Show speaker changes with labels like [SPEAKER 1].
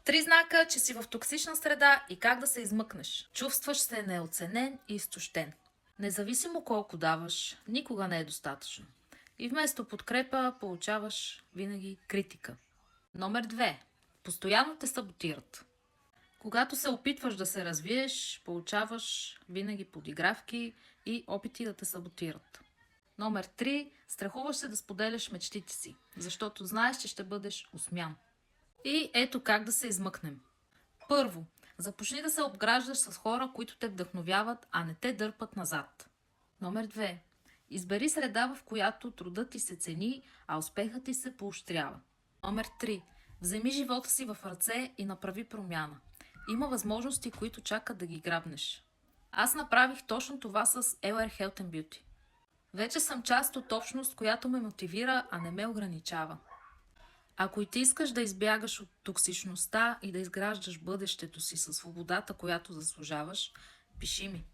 [SPEAKER 1] 3 знака, че си в токсична среда и как да се измъкнеш. Чувстваш се неоценен и изтощен. Независимо колко даваш, никога не е достатъчно. И вместо подкрепа получаваш винаги критика. Номер 2. Постоянно те саботират. Когато се опитваш да се развиеш, получаваш винаги подигравки и опити да те саботират. Номер 3. Страхуваш се да споделяш мечтите си, защото знаеш, че ще бъдеш осмян. И ето как да се измъкнем. Първо, започни да се обграждаш с хора, които те вдъхновяват, а не те дърпат назад. Номер 2. Избери среда, в която трудът ти се цени, а успехът ти се поощрява. Номер 3. Вземи живота си в ръце и направи промяна. Има възможности, които чакат да ги грабнеш. Аз направих точно това с LR Health and Beauty. Вече съм част от общност, която ме мотивира, а не ме ограничава. Ако и ти искаш да избягаш от токсичността и да изграждаш бъдещето си със свободата, която заслужаваш, пиши ми.